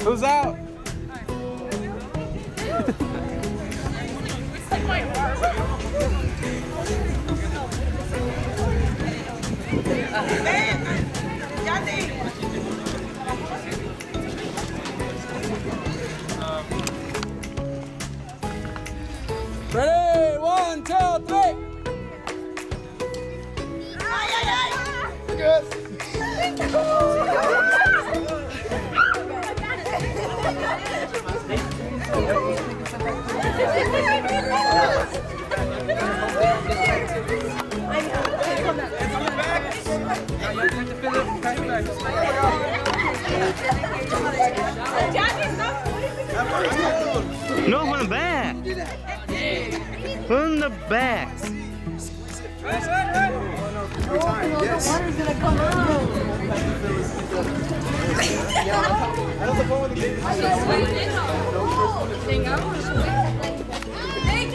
Who's out? Ready? 1, 2, 3. Good. No, from the back. From the back. Yes. Water's gonna come out. Thank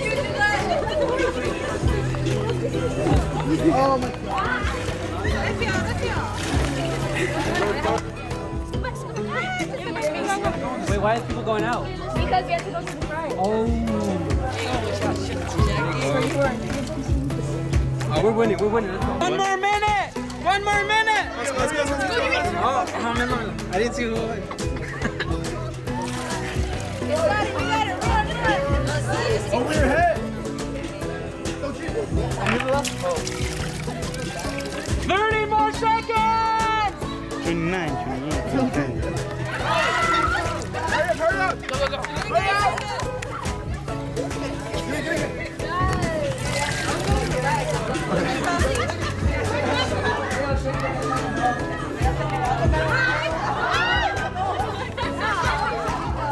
you, oh my God. Wait, why is people going out? Because we have to go to the front. Oh, we're winning. We're winning. Let's go. One more minute. One more minute. Let's go. Oh, no. I didn't see who won. We got it, run. Over your head. 30 more seconds. 29, 28, 29. Hurry up. Go. Hurry up.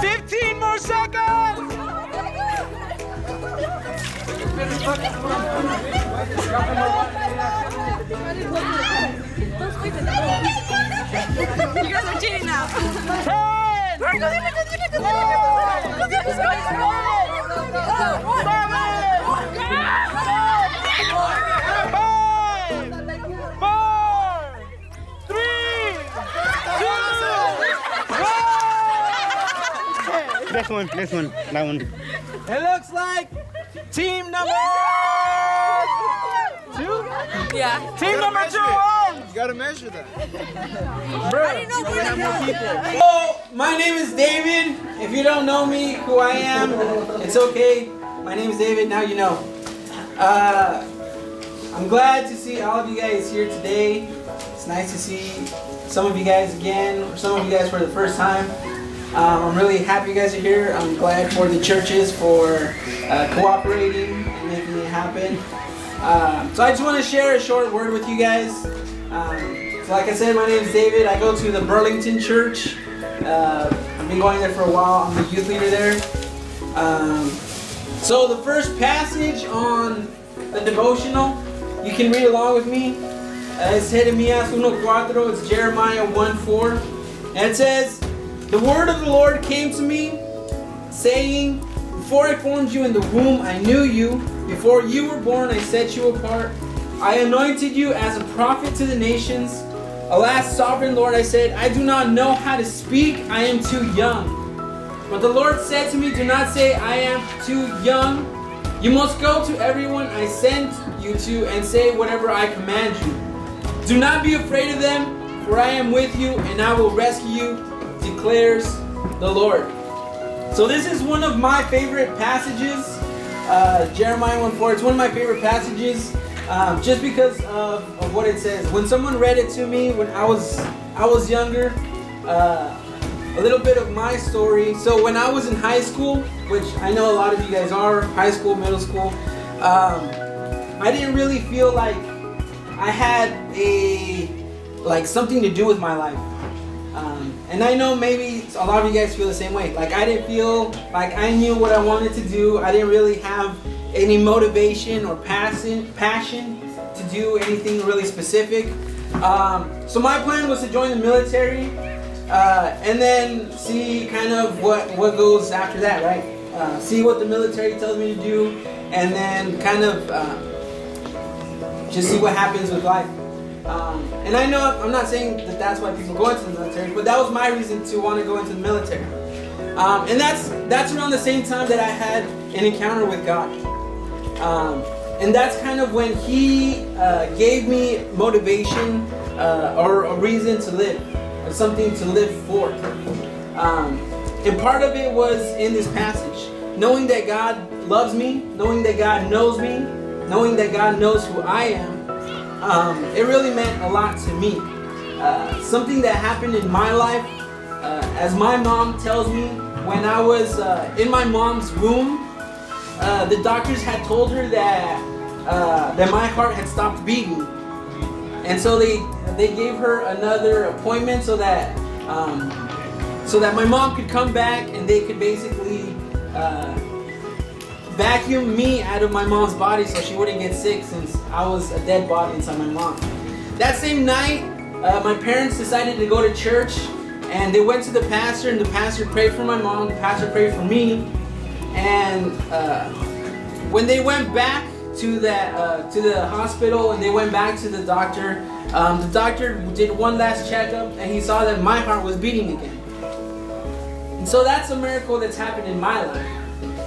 15 more seconds. You guys are cheating now. 10. Next one, that one. It looks like team number 2. Yeah. Team number 2 won. You gotta measure that. Bro, we have more people. Hello, my name is David. If you don't know me, who I am, it's okay. My name is David. Now you know. I'm glad to see all of you guys here today. It's nice to see some of you guys again, or some of you guys for the first time. I'm really happy you guys are here. I'm glad for the churches for cooperating and making it happen. So I just want to share a short word with you guys. So like I said, my name is David. I go to the Burlington Church. I've been going there for a while. I'm the youth leader there. So the first passage on the devotional, you can read along with me. It's Jeremías 1:4. It's Jeremiah 1:4. And it says, "The word of the Lord came to me, saying, before I formed you in the womb, I knew you. Before you were born, I set you apart. I anointed you as a prophet to the nations. Alas, sovereign Lord, I said, I do not know how to speak. I am too young. But the Lord said to me, do not say, I am too young. You must go to everyone I sent you to and say whatever I command you. Do not be afraid of them, for I am with you, and I will rescue you, declares the Lord." So this is one of my favorite passages, Jeremiah 1:4. It's one of my favorite passages, just because of what it says. When someone read it to me when I was younger, a little bit of my story. So when I was in high school, which I know a lot of you guys are, high school, middle school, I didn't really feel like I had something to do with my life. And I know maybe a lot of you guys feel the same way. Like I didn't feel like I knew what I wanted to do. I didn't really have any motivation or passion to do anything really specific. So my plan was to join the military, and then see kind of what goes after that, right? See what the military tells me to do, and then kind of just see what happens with life. And I know I'm not saying that that's why people go into the military, but that was my reason to want to go into the military. And that's around the same time that I had an encounter with God. And that's kind of when He gave me motivation or a reason to live, or something to live for. And part of it was in this passage, knowing that God loves me, knowing that God knows me, knowing that God knows who I am. It really meant a lot to me. Something that happened in my life, as my mom tells me, when I was in my mom's womb, the doctors had told her that my heart had stopped beating, and so they gave her another appointment so that my mom could come back and they could basically vacuum me out of my mom's body so she wouldn't get sick, since I was a dead body inside my mom. That same night, my parents decided to go to church, and they went to the pastor, and the pastor prayed for my mom, the pastor prayed for me, and when they went back to the hospital and they went back to the doctor did one last checkup, and he saw that my heart was beating again. And so that's a miracle that's happened in my life.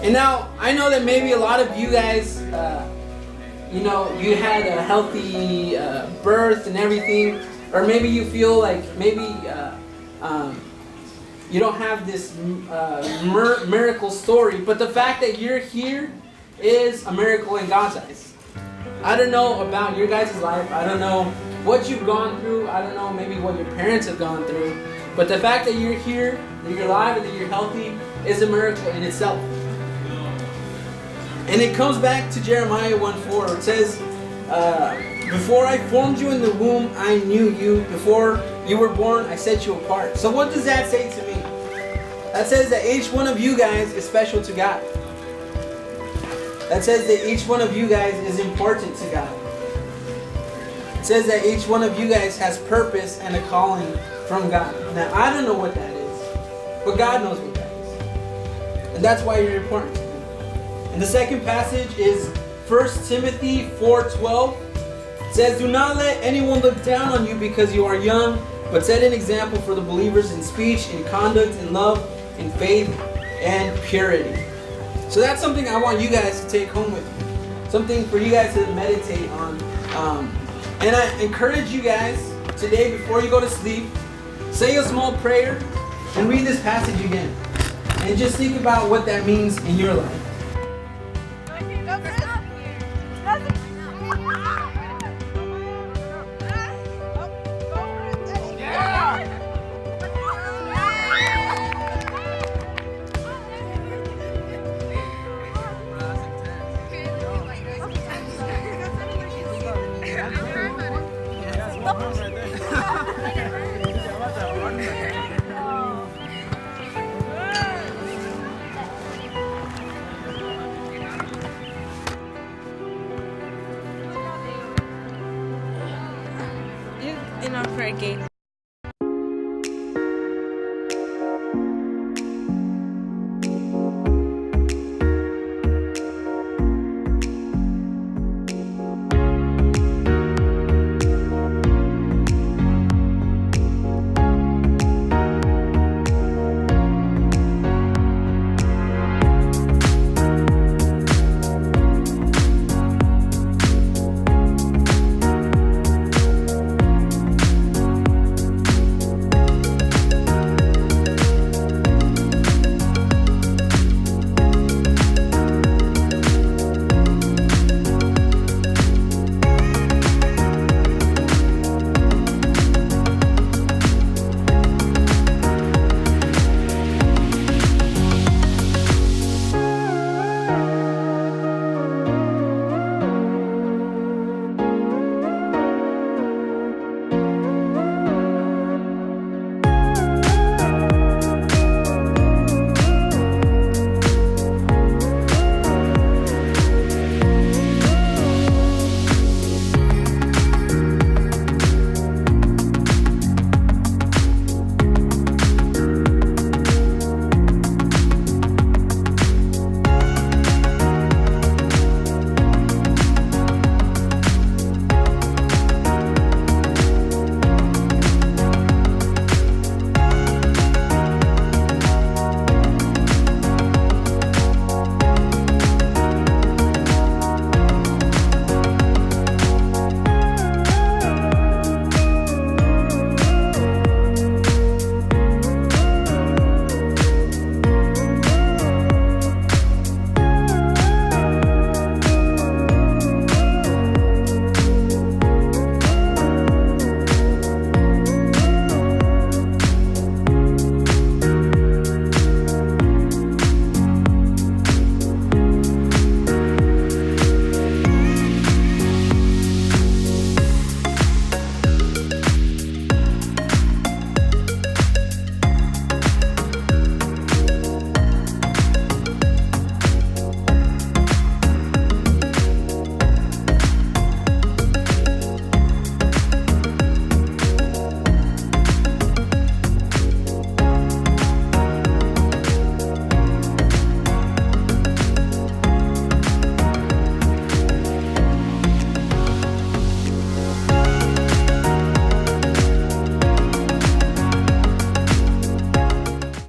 And now I know that maybe a lot of you guys, you had a healthy birth and everything, or maybe you feel like maybe you don't have this miracle story, but the fact that you're here is a miracle in God's eyes. I don't know about your guys' life. I don't know what you've gone through. I don't know maybe what your parents have gone through. But the fact that you're here, that you're alive, and that you're healthy is a miracle in itself. And it comes back to Jeremiah 1:4. It says, before I formed you in the womb, I knew you. Before you were born, I set you apart. So what does that say to me? That says that each one of you guys is special to God. That says that each one of you guys is important to God. It says that each one of you guys has purpose and a calling from God. Now, I don't know what that is, but God knows what that is. And that's why you're important to Him. And the second passage is 1 Timothy 4:12. It says, do not let anyone look down on you because you are young, but set an example for the believers in speech, in conduct, in love, in faith, and purity. So that's something I want you guys to take home with you. Something for you guys to meditate on. And I encourage you guys today, before you go to sleep, say a small prayer and read this passage again. And just think about what that means in your life. For a game.